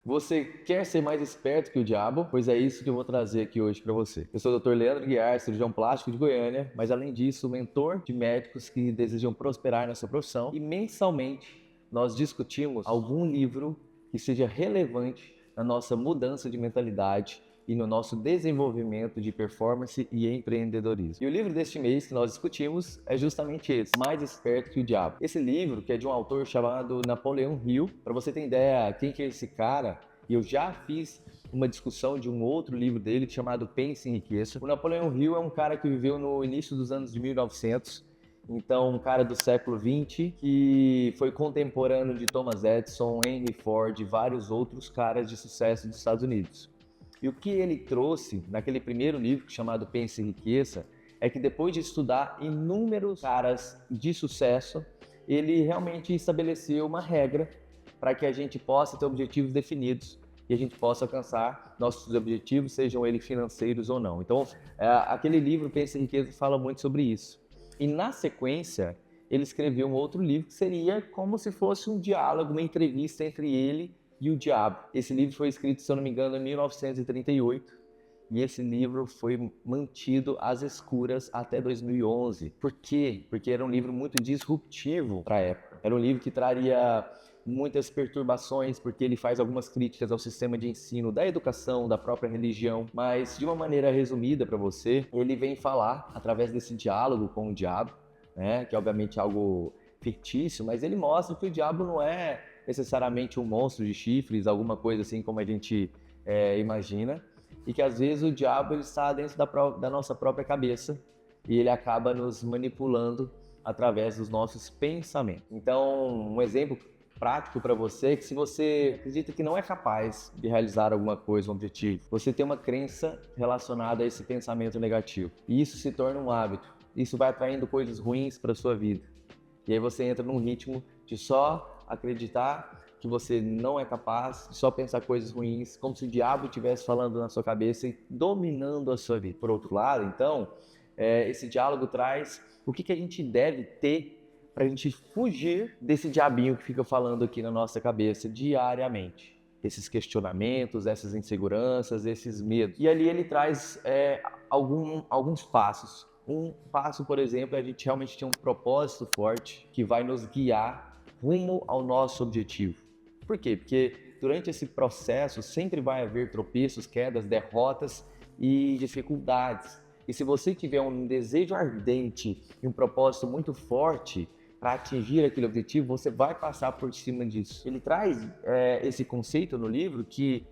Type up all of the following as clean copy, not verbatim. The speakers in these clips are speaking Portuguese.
Você quer ser mais esperto que o diabo? Pois é isso que eu vou trazer aqui hoje para você. Eu sou o Dr. Leandro Guiar, cirurgião plástico de Goiânia, mas além disso, mentor de médicos que desejam prosperar nessa profissão. E mensalmente nós discutimos algum livro que seja relevante na nossa mudança de mentalidade e no nosso desenvolvimento de performance e empreendedorismo. E o livro deste mês que nós discutimos é justamente esse, Mais Esperto que o Diabo. Esse livro, que é de um autor chamado Napoleão Hill, para você ter ideia quem que é esse cara, e eu já fiz uma discussão de um outro livro dele chamado Pense em Riqueza. O Napoleão Hill é um cara que viveu no início dos anos de 1900, então um cara do século 20 que foi contemporâneo de Thomas Edison, Henry Ford e vários outros caras de sucesso dos Estados Unidos. E o que ele trouxe naquele primeiro livro chamado Pense em Riqueza é que depois de estudar inúmeros caras de sucesso, ele realmente estabeleceu uma regra para que a gente possa ter objetivos definidos e a gente possa alcançar nossos objetivos, sejam eles financeiros ou não. Então, aquele livro Pense em Riqueza fala muito sobre isso. E na sequência, ele escreveu um outro livro que seria como se fosse um diálogo, uma entrevista entre ele e o Diabo. Esse livro foi escrito, se eu não me engano, em 1938 e esse livro foi mantido às escuras até 2011. Por quê? Porque era um livro muito disruptivo para a época. Era um livro que traria muitas perturbações, porque ele faz algumas críticas ao sistema de ensino da educação, da própria religião, mas de uma maneira resumida para você, ele vem falar através desse diálogo com o diabo, né, que é obviamente algo fictício, mas ele mostra que o diabo não é necessariamente um monstro de chifres, alguma coisa assim como a gente imagina, e que às vezes o diabo ele está dentro da nossa própria cabeça e ele acaba nos manipulando através dos nossos pensamentos. Então, um exemplo prático para você é que se você acredita que não é capaz de realizar alguma coisa, um objetivo, você tem uma crença relacionada a esse pensamento negativo e isso se torna um hábito. Isso vai atraindo coisas ruins para sua vida. E aí você entra num ritmo de só acreditar que você não é capaz, de só pensar coisas ruins, como se o diabo estivesse falando na sua cabeça e dominando a sua vida. Por outro lado, então, esse diálogo traz o que a gente deve ter para a gente fugir desse diabinho que fica falando aqui na nossa cabeça diariamente. Esses questionamentos, essas inseguranças, esses medos. E ali ele traz alguns passos. Um passo, por exemplo, é a gente realmente ter um propósito forte que vai nos guiar rumo ao nosso objetivo. Por quê? Porque durante esse processo sempre vai haver tropeços, quedas, derrotas e dificuldades. E se você tiver um desejo ardente e um propósito muito forte para atingir aquele objetivo, você vai passar por cima disso. Ele traz esse conceito no livro que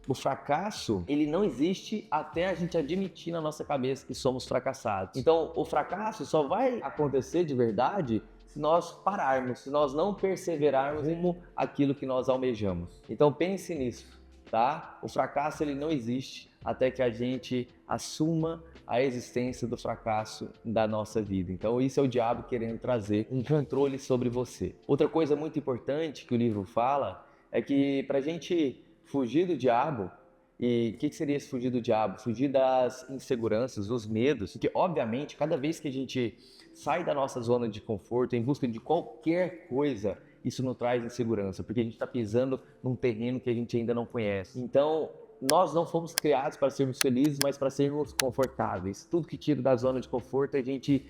o fracasso, ele não existe até a gente admitir na nossa cabeça que somos fracassados. Então, o fracasso só vai acontecer de verdade se nós pararmos, se nós não perseverarmos rumo àquilo que nós almejamos. Então, pense nisso, tá? O fracasso, ele não existe até que a gente assuma a existência do fracasso da nossa vida. Então, isso é o diabo querendo trazer um controle sobre você. Outra coisa muito importante que o livro fala é que para a gente fugir do diabo, e o que seria esse fugir do diabo? Fugir das inseguranças, dos medos, porque obviamente cada vez que a gente sai da nossa zona de conforto em busca de qualquer coisa, isso não traz insegurança, porque a gente está pisando num terreno que a gente ainda não conhece. Então, nós não fomos criados para sermos felizes, mas para sermos confortáveis. Tudo que tira da zona de conforto a gente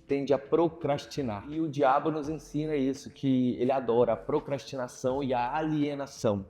tende a procrastinar. E o diabo nos ensina isso, que ele adora a procrastinação e a alienação.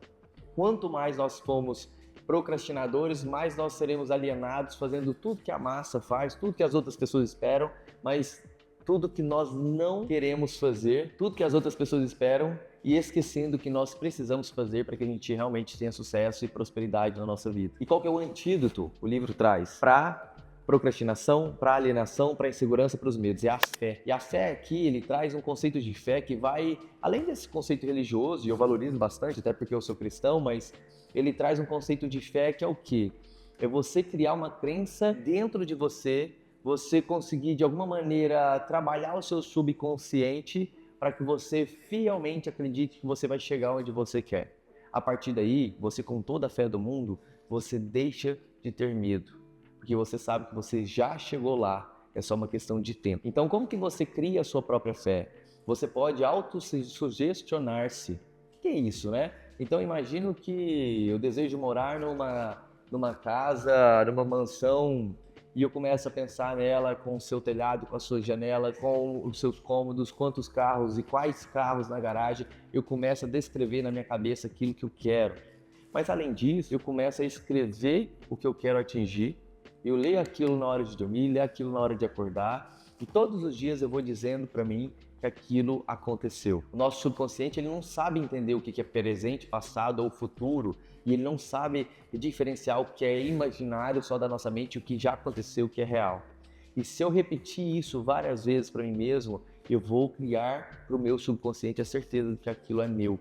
Quanto mais nós formos procrastinadores, mais nós seremos alienados, fazendo tudo que a massa faz, tudo que as outras pessoas esperam, mas tudo que nós não queremos fazer, tudo que as outras pessoas esperam e esquecendo o que nós precisamos fazer para que a gente realmente tenha sucesso e prosperidade na nossa vida. E qual que é o antídoto? O livro traz para procrastinação, para alienação, para insegurança, para os medos, é a fé. E a fé aqui, ele traz um conceito de fé que vai, além desse conceito religioso, e eu valorizo bastante, até porque eu sou cristão, mas ele traz um conceito de fé que é o quê? É você criar uma crença dentro de você, você conseguir de alguma maneira trabalhar o seu subconsciente para que você fielmente acredite que você vai chegar onde você quer. A partir daí, você com toda a fé do mundo, você deixa de ter medo, porque você sabe que você já chegou lá, é só uma questão de tempo. Então, como que você cria a sua própria fé? Você pode autossugestionar-se. O que é isso, né? Então imagino que eu desejo morar numa casa, numa mansão, e eu começo a pensar nela com o seu telhado, com as suas janelas, com os seus cômodos, quantos carros e quais carros na garagem. Eu começo a descrever na minha cabeça aquilo que eu quero. Mas além disso, eu começo a escrever o que eu quero atingir. Eu leio aquilo na hora de dormir, leio aquilo na hora de acordar. E todos os dias eu vou dizendo para mim que aquilo aconteceu. O nosso subconsciente ele não sabe entender o que é presente, passado ou futuro. E ele não sabe diferenciar o que é imaginário só da nossa mente e o que já aconteceu, o que é real. E se eu repetir isso várias vezes para mim mesmo, eu vou criar para o meu subconsciente a certeza de que aquilo é meu.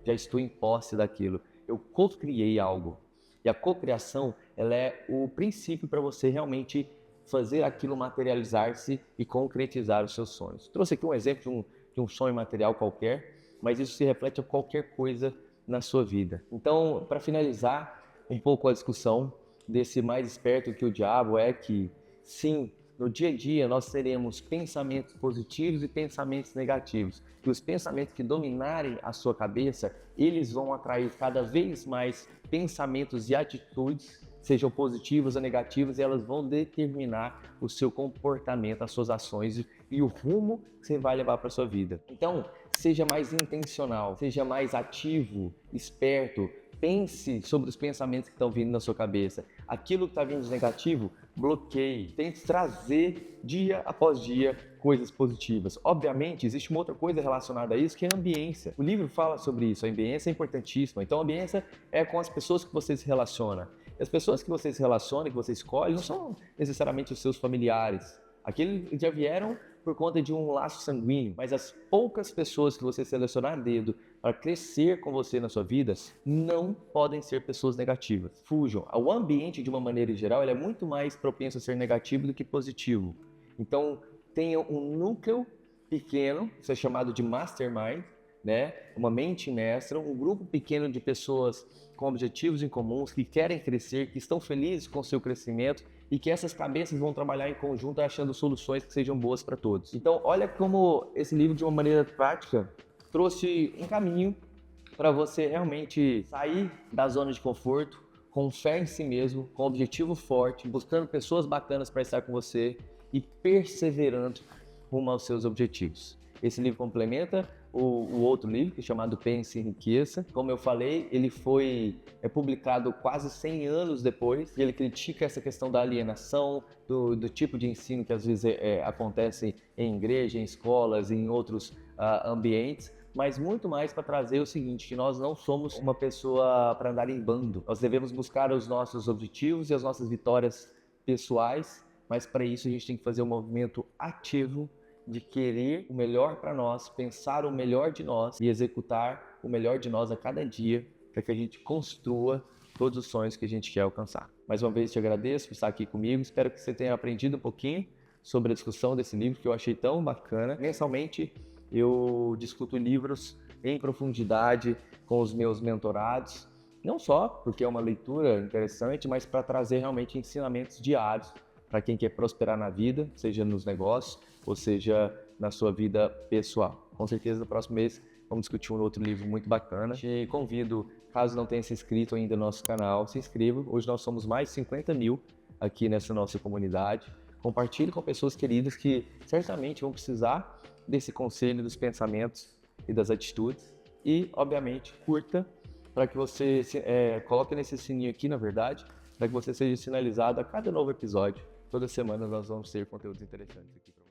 Já estou em posse daquilo. Eu co-criei algo. E a cocriação, ela é o princípio para você realmente fazer aquilo materializar-se e concretizar os seus sonhos. Trouxe aqui um exemplo de um sonho material qualquer, mas isso se reflete a qualquer coisa na sua vida. Então, para finalizar um pouco a discussão desse mais esperto que o diabo é que, sim, no dia a dia nós teremos pensamentos positivos e pensamentos negativos. E os pensamentos que dominarem a sua cabeça, eles vão atrair cada vez mais pensamentos e atitudes, sejam positivas ou negativas, e elas vão determinar o seu comportamento, as suas ações e o rumo que você vai levar para a sua vida. Então, seja mais intencional, seja mais ativo, esperto, pense sobre os pensamentos que estão vindo na sua cabeça. Aquilo que está vindo de negativo, bloqueie. Tente trazer dia após dia coisas positivas. Obviamente, existe uma outra coisa relacionada a isso, que é a ambiência. O livro fala sobre isso, a ambiência é importantíssima. Então, a ambiência é com as pessoas que você se relaciona. E as pessoas que você se relaciona, que você escolhe, não são necessariamente os seus familiares. Aqueles já vieram por conta de um laço sanguíneo, mas as poucas pessoas que você selecionar a dedo para crescer com você na sua vida não podem ser pessoas negativas. Fujam. O ambiente, de uma maneira geral, ele é muito mais propenso a ser negativo do que positivo. Então, tenha um núcleo pequeno, isso é chamado de mastermind, né? Uma mente mestra, um grupo pequeno de pessoas com objetivos em comuns, que querem crescer, que estão felizes com o seu crescimento e que essas cabeças vão trabalhar em conjunto achando soluções que sejam boas para todos. Então, olha como esse livro, de uma maneira prática, trouxe um caminho para você realmente sair da zona de conforto, com fé em si mesmo, com objetivo forte, buscando pessoas bacanas para estar com você e perseverando rumo aos seus objetivos. Esse livro complementa o outro livro, que é chamado Pense e Enriqueça. Como eu falei, ele foi publicado quase 100 anos depois, e ele critica essa questão da alienação, do tipo de ensino que às vezes acontece em igreja, em escolas, em outros ambientes, mas muito mais para trazer o seguinte, que nós não somos uma pessoa para andar em bando. Nós devemos buscar os nossos objetivos e as nossas vitórias pessoais, mas para isso a gente tem que fazer um movimento ativo de querer o melhor para nós, pensar o melhor de nós e executar o melhor de nós a cada dia, para que a gente construa todos os sonhos que a gente quer alcançar. Mais uma vez te agradeço por estar aqui comigo, espero que você tenha aprendido um pouquinho sobre a discussão desse livro que eu achei tão bacana. Mensalmente eu discuto livros em profundidade com os meus mentorados, não só porque é uma leitura interessante, mas para trazer realmente ensinamentos diários para quem quer prosperar na vida, seja nos negócios ou seja na sua vida pessoal. Com certeza no próximo mês vamos discutir um outro livro muito bacana. Te convido, caso não tenha se inscrito ainda no nosso canal, se inscreva. Hoje nós somos mais de 50 mil aqui nessa nossa comunidade. Compartilhe com pessoas queridas que certamente vão precisar desse conselho, dos pensamentos e das atitudes. E, obviamente, curta para que você coloque nesse sininho aqui, na verdade, para que você seja sinalizado a cada novo episódio. Toda semana nós vamos ter conteúdos interessantes aqui para você.